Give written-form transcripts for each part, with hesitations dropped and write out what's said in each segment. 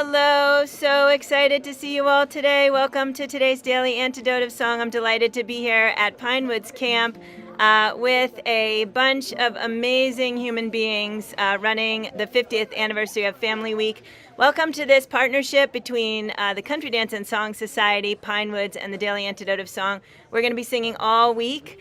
Hello, so excited to see you all today. Welcome to today's Daily Antidote of Song. I'm delighted to be here at Pinewoods Camp with a bunch of amazing human beings running the 50th anniversary of Family Week. Welcome to this partnership between the Country Dance and Song Society, Pinewoods, and the Daily Antidote of Song. We're going to be singing all week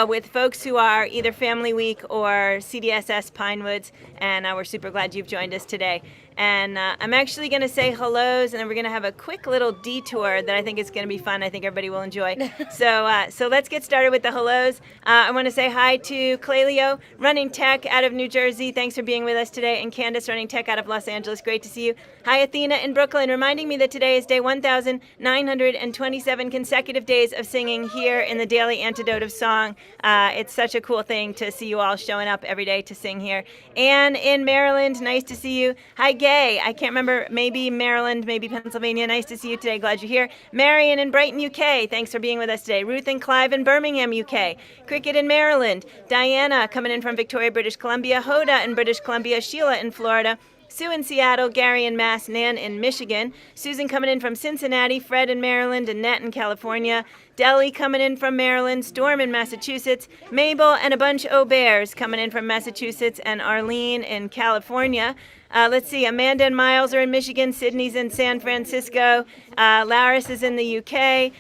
with folks who are either Family Week or CDSS Pinewoods, and we're super glad you've joined us today. And I'm actually going to say hellos, and then we're going to have a quick little detour that I think is going to be fun. I think everybody will enjoy. So let's get started with the hellos. I want to say hi to Claleo, running tech out of New Jersey. Thanks for being with us today. And Candace, running tech out of Los Angeles. Great to see you. Hi, Athena in Brooklyn, reminding me that today is day 1,927 consecutive days of singing here in the Daily Antidote of Song. It's such a cool thing to see you all showing up every day to sing here. Anne in Maryland, nice to see you. Hi, Gay. I can't remember, maybe Maryland, maybe Pennsylvania. Nice to see you today. Glad you're here. Marion in Brighton, UK. Thanks for being with us today. Ruth and Clive in Birmingham, UK. Cricket in Maryland. Diana coming in from Victoria, British Columbia. Hoda in British Columbia. Sheila in Florida. Sue in Seattle, Gary in Mass, Nan in Michigan, Susan coming in from Cincinnati, Fred in Maryland, Annette in California, Deli coming in from Maryland, Storm in Massachusetts, Mabel and a bunch of bears coming in from Massachusetts, and Arlene in California. Let's see, Amanda and Miles are in Michigan, Sydney's in San Francisco, Laris is in the UK,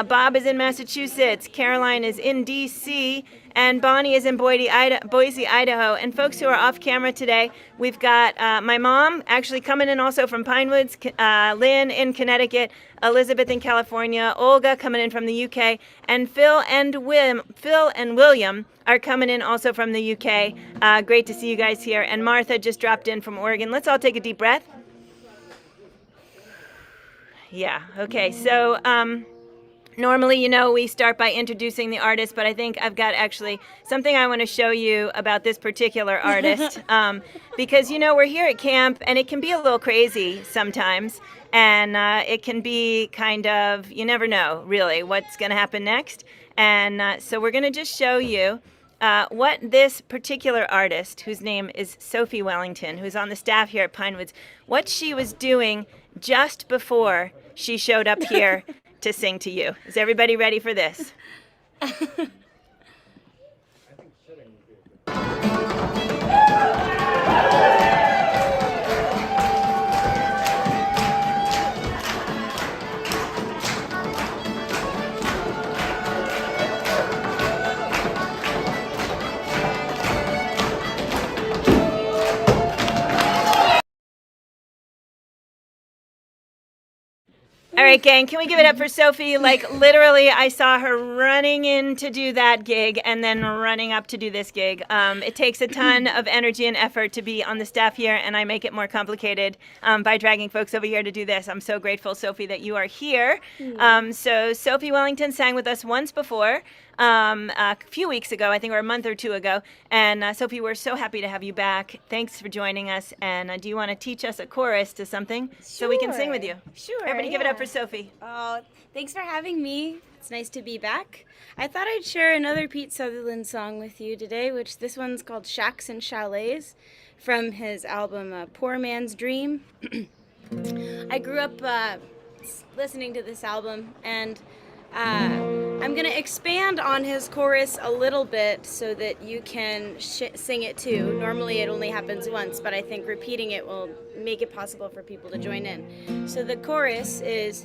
Bob is in Massachusetts, Caroline is in DC, and Bonnie is in Boise, Idaho. And folks who are off camera today, we've got my mom actually coming in also from Pinewoods, Lynn in Connecticut, Elizabeth in California, Olga coming in from the UK, and Phil and William are coming in also from the UK. Great to see you guys here. And Martha just dropped in from Oregon. Let's all take a deep breath. Yeah, okay, so normally, we start by introducing the artist, but I think I've got actually something I want to show you about this particular artist. Because, we're here at camp, and it can be a little crazy sometimes, and it can be kind of, you never know, really, what's going to happen next. And so we're going to just show you what this particular artist, whose name is Sophie Wellington, who's on the staff here at Pinewoods, what she was doing just before she showed up here to sing to you. Is everybody ready for this? All right, gang, can we give it up for Sophie? Like, literally, I saw her running in to do that gig and then running up to do this gig. It takes a ton of energy and effort to be on the staff here, and I make it more complicated by dragging folks over here to do this. I'm so grateful, Sophie, that you are here. So Sophie Wellington sang with us once before. A few weeks ago, I think, or a month or two ago. And Sophie, we're so happy to have you back. Thanks for joining us. And do you want to teach us a chorus to something so we can sing with you? Sure. Everybody give it up for Sophie. Oh, thanks for having me. It's nice to be back. I thought I'd share another Pete Sutherland song with you today, which this one's called Shacks and Chalets from his album Poor Man's Dream. I grew up listening to this album, and I'm going to expand on his chorus a little bit so that you can sing it too. Normally it only happens once, but I think repeating it will make it possible for people to join in. So the chorus is,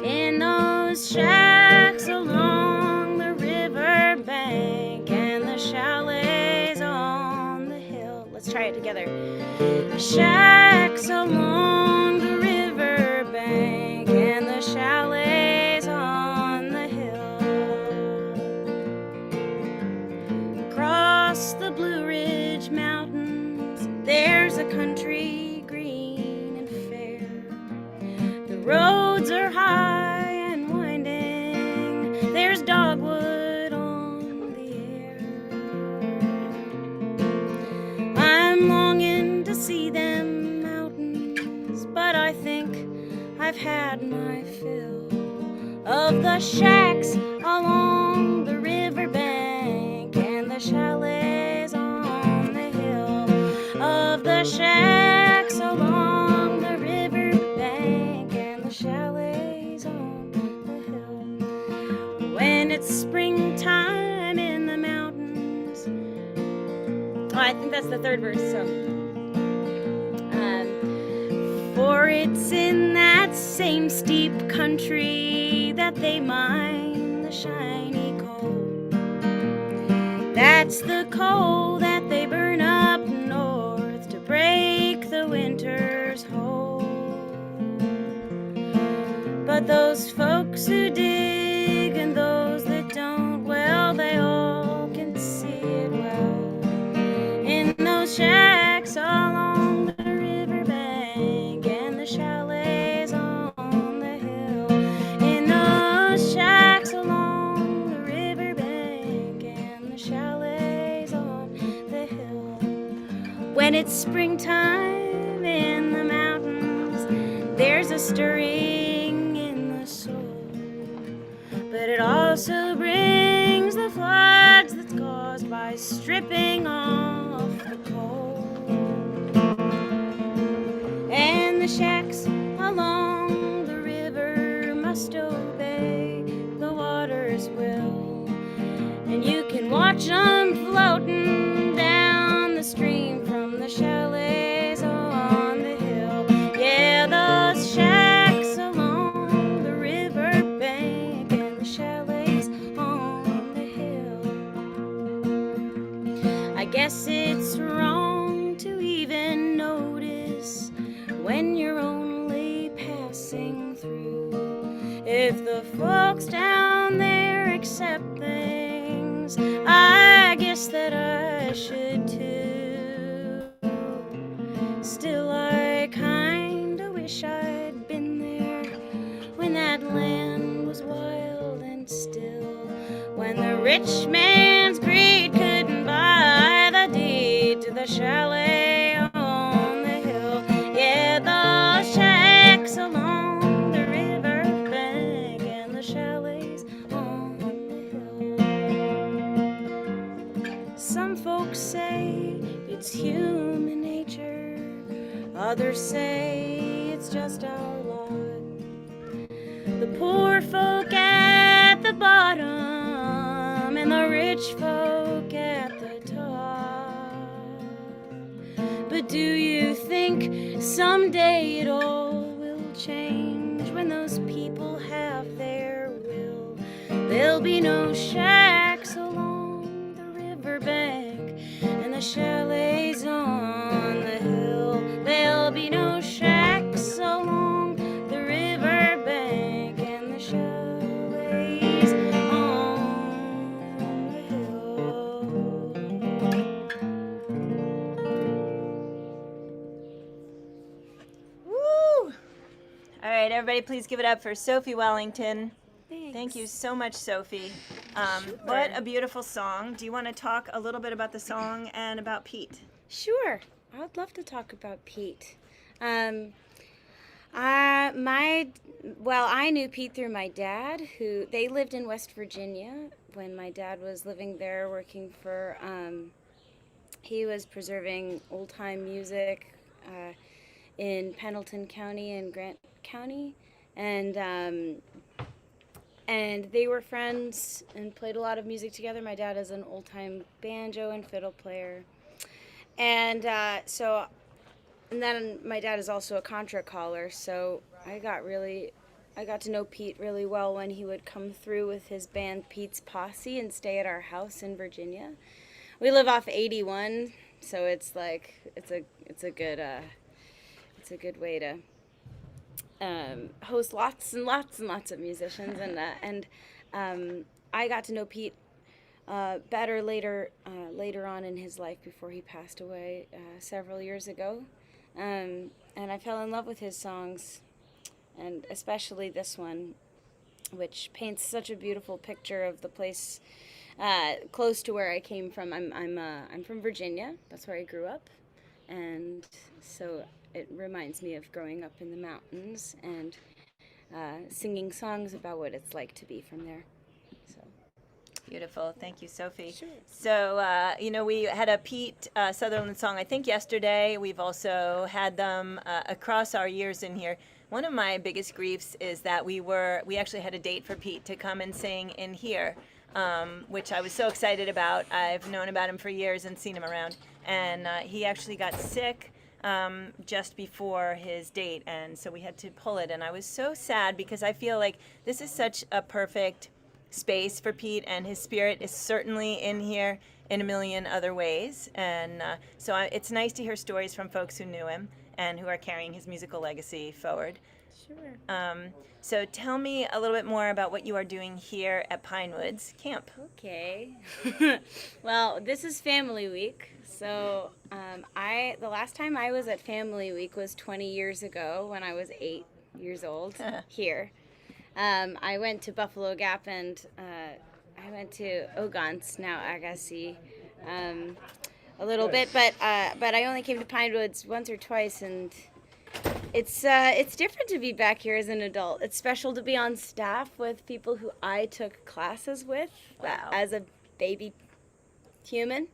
in those shacks along the river bank and the chalets on the hill. Let's try it together. Shacks along the river bank and the chalets on the hill. Across the Blue Ridge Mountains, there's a country green and fair. The roads are high and winding, there's dogwood on the air. I'm longing to see them mountains, but I think I've had my fill of the shacks along the riverbank and the chalets on the hill. Of the shacks along is the third verse, so. For it's in that same steep country that they mine the shiny coal. That's the coal that they burn up north to break the winter's hold. But those folks who dig and those that don't, well, they all can see it well in those shacks along the riverbank and the chalets on the hill. In those shacks along the riverbank and the chalets on the hill. When it's springtime in the mountains, there's a stirring in the soul. But it also brings the floods that's caused by stripping off the coal. And the shacks along the river must obey the water's will. And you can watch them floating down the stream from the chalets on the hill. Yeah, those shacks along the river bank and the chalets on the hill. I guess it's wrong to even notice when you're only passing through. If the folks down there accept things, I guess that I should too. Still, I kinda wish I'd been there when that land was wild and still, when the rich man's greed couldn't buy the deed to the chalet on the hill. Yeah, the shacks along the river bank and the chalets on the hill. Some folks say it's human nature, others say it's just our lot. The poor folk at the bottom and the rich folk at the top. But do you think someday it all will change when those people have their will? There'll be no shacks along the riverbank and the chalets on the hill. There'll be no shacks along the riverbank and the chalets on the hill. Woo! All right, everybody, please give it up for Sophie Wellington. Thanks. Thank you so much, Sophie. Sure. What a beautiful song. Do you want to talk a little bit about the song and about Pete? Sure, I would love to talk about Pete. I knew Pete through my dad, who they lived in West Virginia when my dad was living there, working for. He was preserving old time music in Pendleton County and Grant County, and they were friends and played a lot of music together. My dad is an old time banjo and fiddle player. And then my dad is also a contra caller, so I got to know Pete really well when he would come through with his band Pete's Posse and stay at our house in Virginia. We live off 81, so it's like it's a good way to host lots and lots and lots of musicians, and I got to know Pete better later on in his life before he passed away several years ago, and I fell in love with his songs, and especially this one, which paints such a beautiful picture of the place close to where I came from. I'm from Virginia. That's where I grew up, and so it reminds me of growing up in the mountains and singing songs about what it's like to be from there. So. Beautiful. Thank you, Sophie. Sure. So, we had a Pete Sutherland song, I think, yesterday. We've also had them across our years in here. One of my biggest griefs is that we actually had a date for Pete to come and sing in here, which I was so excited about. I've known about him for years and seen him around. and he actually got sick just before his date, and so we had to pull it. And I was so sad because I feel like this is such a perfect space for Pete, and his spirit is certainly in here in a million other ways. And it's nice to hear stories from folks who knew him and who are carrying his musical legacy forward. Sure. So tell me a little bit more about what you are doing here at Pinewoods Camp. Okay. Well, this is Family Week. So the last time I was at Family Week was 20 years ago when I was 8 years old here. I went to Buffalo Gap and I went to Ogons, now Agassi, a little bit, but I only came to Pinewoods once or twice, and it's different to be back here as an adult. It's special to be on staff with people who I took classes with as a baby human,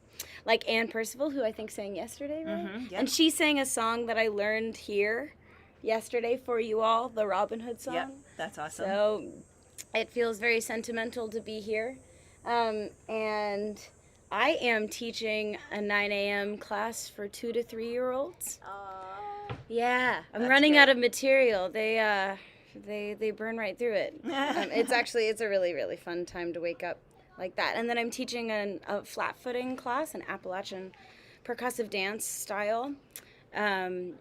like Anne Percival, who I think sang yesterday, right? Mm-hmm, yep. And she sang a song that I learned here yesterday for you all, the Robin Hood song. Yep, that's awesome. So it feels very sentimental to be here. And I am teaching a 9 a.m. class for 2 to 3 year olds. Yeah, I'm running out of material. They burn right through it. It's a really, really fun time to wake up like that. And then I'm teaching a flat footing class, an Appalachian percussive dance style. And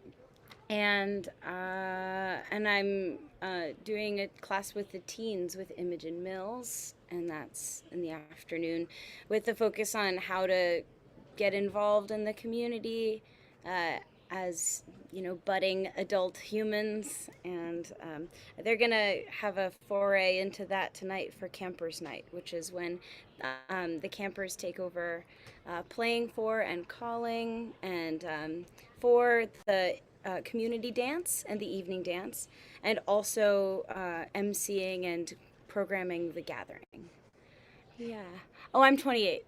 I'm doing a class with the teens with Imogen Mills, and that's in the afternoon, with the focus on how to get involved in the community as budding adult humans, and they're gonna have a foray into that tonight for Campers Night, which is when the campers take over playing for and calling and for the community dance and the evening dance, and also emceeing and programming the gathering. Yeah. Oh, I'm 28.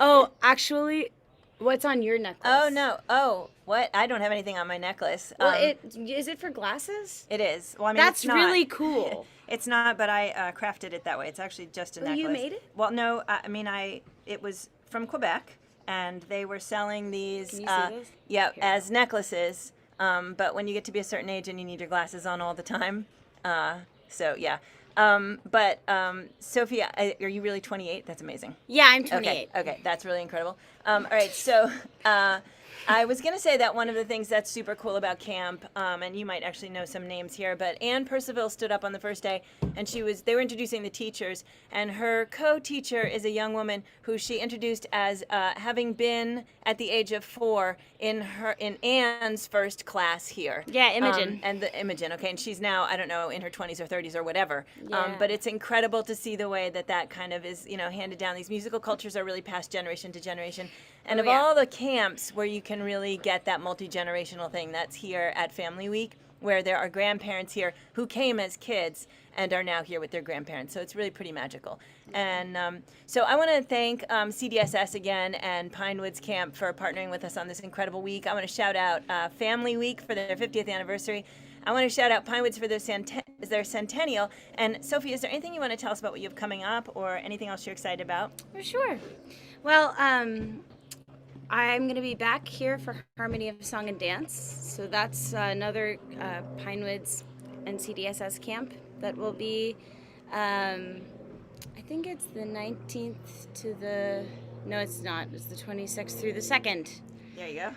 Oh, actually, what's on your necklace? Oh, no. Oh, what? I don't have anything on my necklace. Well, is it for glasses? It is. Well, I mean, that's it's not. really cool. It's not, but I crafted it that way. It's actually just a necklace. You made it? Well, no. It was from Quebec, and they were selling these. Can you see this? Yeah, as necklaces. But when you get to be a certain age and you need your glasses on all the time, so yeah. Sophie, are you really 28? That's amazing. Yeah, I'm 28. Okay, that's really incredible. All right, so I was going to say that one of the things that's super cool about camp, and you might actually know some names here, but Anne Percival stood up on the first day, and they were introducing the teachers, and her co-teacher is a young woman who she introduced as having been at the age of 4 in Anne's first class here. Yeah, Imogen. Imogen, okay, and she's now, I don't know, in her 20s or 30s or whatever. Yeah. But it's incredible to see the way that kind of is, handed down. These musical cultures are really passed generation to generation. And all the camps where you can really get that multi-generational thing, that's here at Family Week, where there are grandparents here who came as kids and are now here with their grandparents. So it's really pretty magical. And so I want to thank CDSS again and Pinewoods Camp for partnering with us on this incredible week. I want to shout out Family Week for their 50th anniversary. I want to shout out Pinewoods for their centennial. And Sophie, is there anything you want to tell us about what you have coming up, or anything else you're excited about? For sure. Well, I'm going to be back here for Harmony of Song and Dance. So that's another Pinewoods and CDSS camp that will be, I think it's the 19th to the, no it's not, it's the 26th through the 2nd. There you go.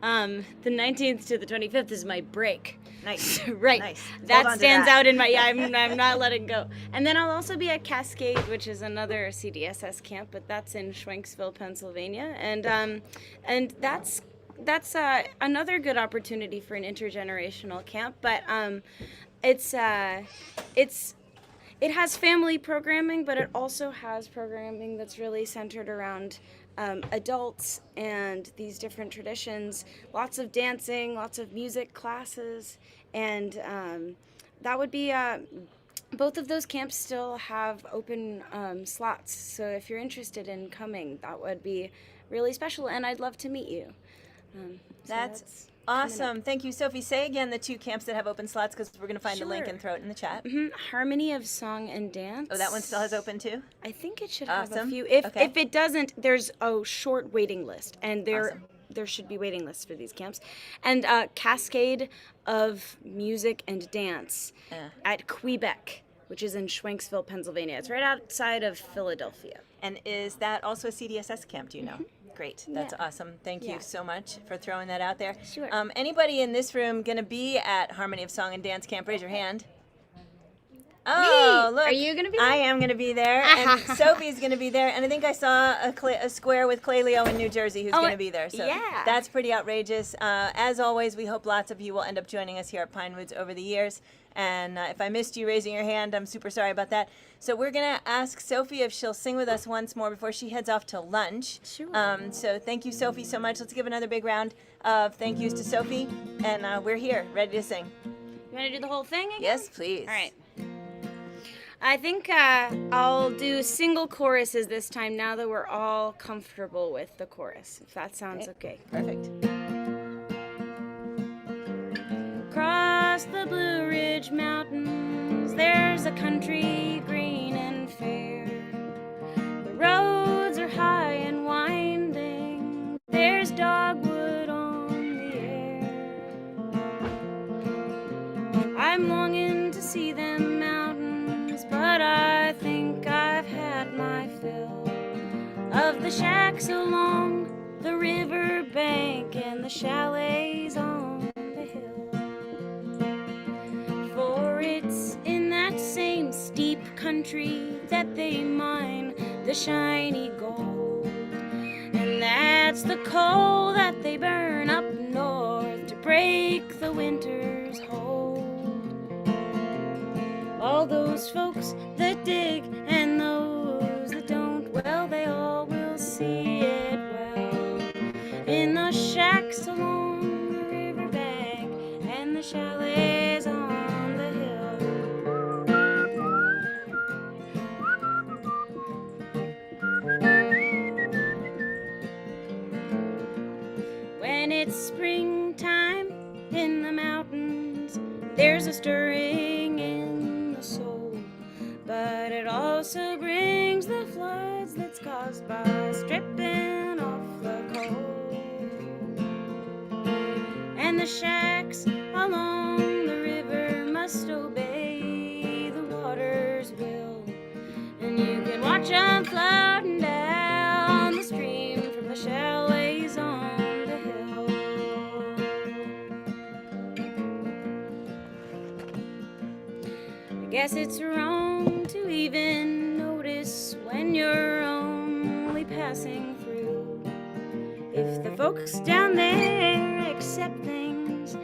The 19th to the 25th is my break. Nice. Right. Nice. That stands out in my, I'm not letting go. And then I'll also be at Cascade, which is another CDSS camp, but that's in Schwenksville, Pennsylvania. And that's another good opportunity for an intergenerational camp, but it has family programming, but it also has programming that's really centered around adults and these different traditions, lots of dancing, lots of music classes, and that would be, both of those camps still have open slots, so if you're interested in coming, that would be really special, and I'd love to meet you. That's Awesome. Thank you, Sophie. Say again the 2 camps that have open slots, because we're going to find the link Sure. and throw it in the chat. Harmony of Song and Dance. Oh, that one still has open too? I think it should have a Awesome. few. If Okay. it doesn't, there's a short waiting list, and Awesome. there should be waiting lists for these camps. And Cascade of Music and Dance at Quebec, which is in Schwenksville, Pennsylvania. It's right outside of Philadelphia. And is that also a CDSS camp, do you know? Great. That's awesome. Thank you so much for throwing that out there. Sure. Anybody in this room going to be at Harmony of Song and Dance Camp? Raise your hand. Oh, look. Are you going to be there? I am going to be there, and Sophie's going to be there, and I think I saw a square with Clay Leo in New Jersey who's going to be there. So yeah. that's pretty outrageous. As always, we hope lots of you will end up joining us here at Pinewoods over the years. And if I missed you raising your hand, I'm super sorry about that. So we're going to ask Sophie if she'll sing with us once more before she heads off to lunch. Sure. So thank you, Sophie, so much. Let's give another big round of thank yous to Sophie. And we're here, ready to sing. You want to do the whole thing again? Yes, please. All right. I think I'll do single choruses this time now that we're all comfortable with the chorus, if that sounds okay. Perfect. Across the Blue Ridge Mountains, there's a country green and fair. The roads are high and winding, there's dogwood on the air. I'm longing to see them mountains, but I think I've had my fill of the shacks along the river bank and the chalets on the hill. For it's in that same steep country that they mine the shiny gold, and that's the coal that they burn up north to break the winter's hold. All those folks that dig and those that don't, well, they all will see it well in the shacks along the riverbank and the chalets on the hill. When it's springtime in the mountains, there's a stirring in the soul, but it also brings the floods that's caused by stripping off the coal. And the shacks along the river must obey the water's will, and you can watch them floating down the stream from the chalets on the hill. I guess it's wrong to even notice when you're only passing through. If the folks down there accept things,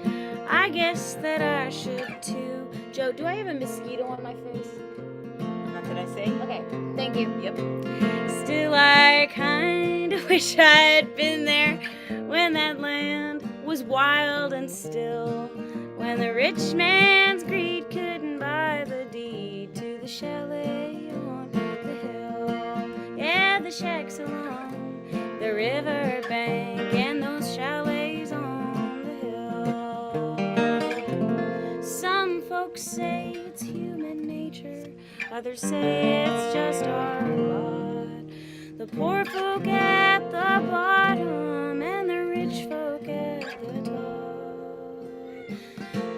I guess that I should too. Joe, do I have a mosquito on my face? Not that I say. Okay, thank you. Yep. Still, I kind of wish I had been there when that land was wild and still, when the rich man's greed couldn't buy the deed to the chalet on the hill. Yeah, the shacks along the river bank and those chalets on the hill. Some folks say it's human nature, others say it's just our lot. The poor folk at the bottom and the rich folk at the top.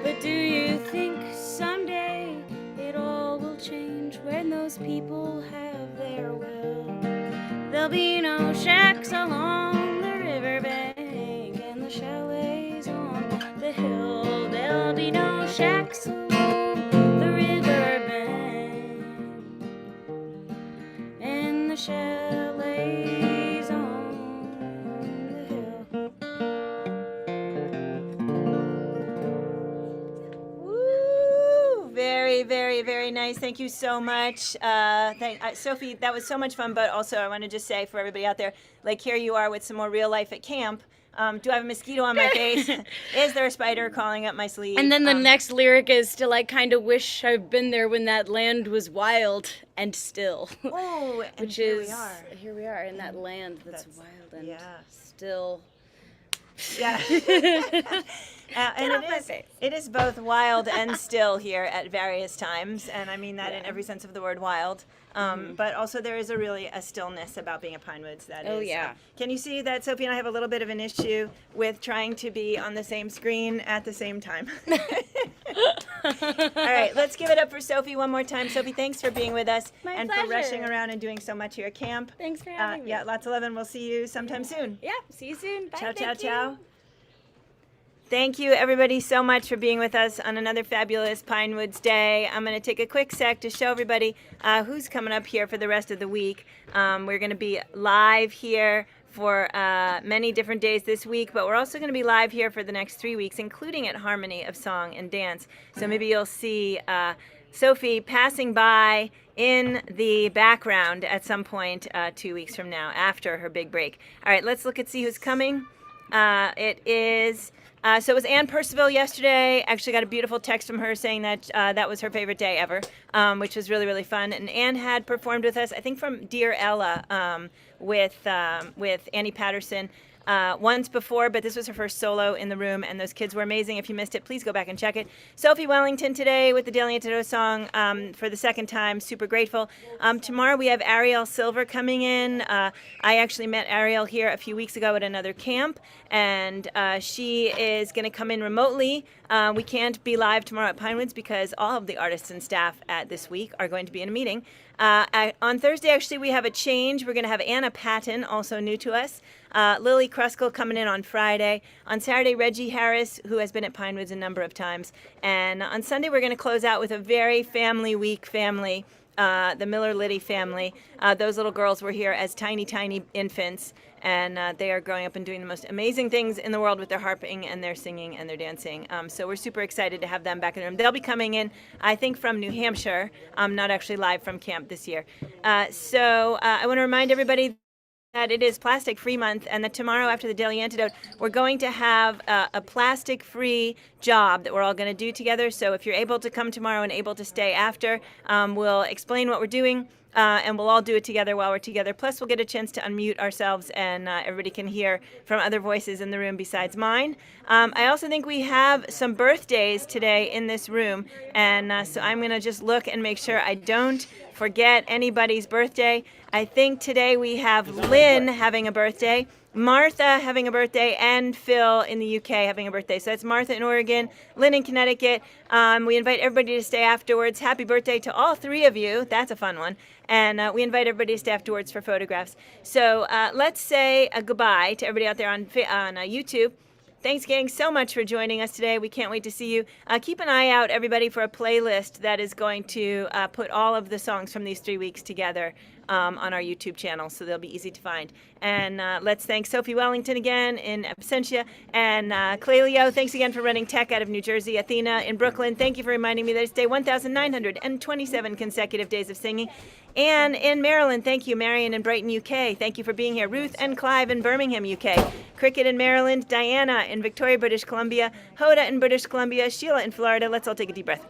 But do you think someday it all will change when those people have their will? There'll be no shacks along the riverbank and the chalets on the hill. There'll be no shacks along the riverbank and the chalets on the hill. Woo! Very, very, very nice. Thank you so much. Sophie, that was so much fun, but also I want to just say for everybody out there, like here you are with some more real life at camp. Do I have a mosquito on my face? Is there a spider crawling up my sleeve? And then the next lyric is still, I kind of wish I've been there when that land was wild and still. Oh, and Which here is, we are. here we are in that land that's wild and yeah. still. Yeah. And off my face. it is both wild and still here at various times, and I mean that in every sense of the word wild. But also there is a stillness about being at Pinewoods. Can you see that Sophie and I have a little bit of an issue with trying to be on the same screen at the same time? All right, let's give it up for Sophie one more time. Sophie, thanks for being with us My and pleasure. for rushing around and doing so much here at camp. Thanks for having me. Yeah, lots of love, and we'll see you sometime soon. Yeah, see you soon. Bye. Ciao, ciao, Thank you. ciao. Thank you, everybody, so much for being with us on another fabulous Pinewoods Day. I'm going to take a quick sec to show everybody who's coming up here for the rest of the week. We're going to be live here for many different days this week, but we're also going to be live here for the next 3 weeks, including at Harmony of Song and Dance. So maybe you'll see Sophie passing by in the background at some point 2 weeks from now, after her big break. All right, let's look and see who's coming. So it was Ann Percival yesterday. Actually got a beautiful text from her saying that that was her favorite day ever, which was really, really fun. And Ann had performed with us, I think from Dear Ella, with Annie Patterson once before, but this was her first solo in the room, and those kids were amazing. If you missed it, please go back and check it. Sophie Wellington today with the Daily Antidote song for the second time. Super grateful. Tomorrow we have Ariel Silver coming in. I actually met Ariel here a few weeks ago at another camp, and she is going to come in remotely. We can't be live tomorrow at Pinewoods because all of the artists and staff at this week are going to be in a meeting. On Thursday, actually, we have a change. We're going to have Anna Patton, also new to us. Lily Kruskell coming in on Friday. On Saturday, Reggie Harris, who has been at Pinewoods a number of times. And on Sunday, we're going to close out with a very family week family, the Miller Liddy family. Those little girls were here as tiny, tiny infants. And they are growing up and doing the most amazing things in the world with their harping and their singing and their dancing. So we're super excited to have them back in the room. They'll be coming in, I think, from New Hampshire, not actually live from camp this year. So I want to remind everybody that it is Plastic Free Month, and that tomorrow after the Daily Antidote, we're going to have a plastic-free job that we're all going to do together. So if you're able to come tomorrow and able to stay after, we'll explain what we're doing. And we'll all do it together while we're together. Plus, we'll get a chance to unmute ourselves, and everybody can hear from other voices in the room besides mine. I also think we have some birthdays today in this room, and so I'm going to just look and make sure I don't forget anybody's birthday. I think today we have Lynn having a birthday, Martha having a birthday, and Phil in the UK having a birthday. So that's Martha in Oregon, Lynn in Connecticut. We invite everybody to stay afterwards. Happy birthday to all three of you. That's a fun one. And we invite everybody to stay afterwards for photographs. So let's say a goodbye to everybody out there on YouTube. Thanks, gang, so much for joining us today. We can't wait to see you. Keep an eye out, everybody, for a playlist that is going to put all of the songs from these 3 weeks together on our YouTube channel, so they'll be easy to find. And let's thank Sophie Wellington again in absentia, and Clelio, thanks again for running tech out of New Jersey. Athena in Brooklyn, thank you for reminding me that it's day 1,927 consecutive days of singing. Anne in Maryland, thank you. Marion in Brighton, UK, thank you for being here. Ruth and Clive in Birmingham, UK. Cricket in Maryland. Diana in Victoria, British Columbia. Hoda in British Columbia. Sheila in Florida. Let's all take a deep breath.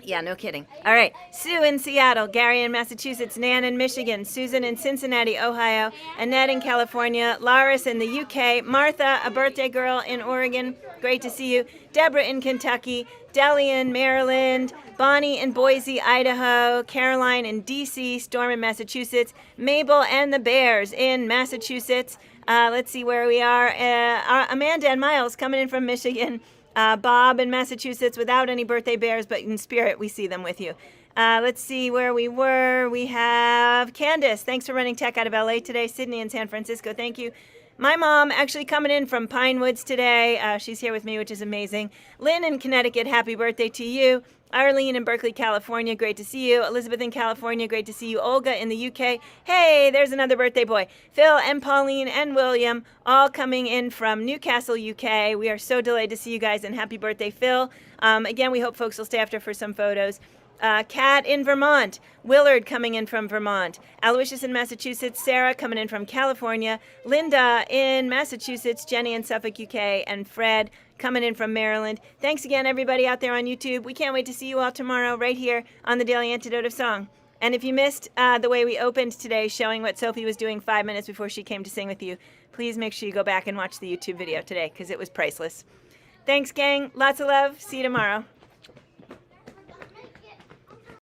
Yeah, no kidding. All right. Sue in Seattle, Gary in Massachusetts, Nan in Michigan, Susan in Cincinnati, Ohio, Annette in California, Laris in the UK, Martha, a birthday girl in Oregon. Great to see you. Deborah in Kentucky, Deli in Maryland, Bonnie in Boise, Idaho, Caroline in D.C., Storm in Massachusetts, Mabel and the Bears in Massachusetts. Let's see where we are. Amanda and Miles coming in from Michigan. Bob in Massachusetts without any birthday bears, but in spirit we see them with you. Let's see where we were. We have Candace. Thanks for running tech out of LA today. Sydney in San Francisco. Thank you. My mom actually coming in from Pinewoods today. She's here with me, which is amazing. Lynn in Connecticut, happy birthday to you. Arlene in Berkeley, California, great to see you. Elizabeth in California, great to see you. Olga in the UK, hey, there's another birthday boy. Phil and Pauline and William, all coming in from Newcastle, UK. We are so delighted to see you guys, and happy birthday, Phil. Again, we hope folks will stay after for some photos. Kat in Vermont, Willard coming in from Vermont, Aloysius in Massachusetts, Sarah coming in from California, Linda in Massachusetts, Jenny in Suffolk, UK, and Fred coming in from Maryland. Thanks again, everybody out there on YouTube. We can't wait to see you all tomorrow right here on the Daily Antidote of Song. And if you missed the way we opened today, showing what Sophie was doing 5 minutes before she came to sing with you, please make sure you go back and watch the YouTube video today because it was priceless. Thanks, gang. Lots of love. See you tomorrow.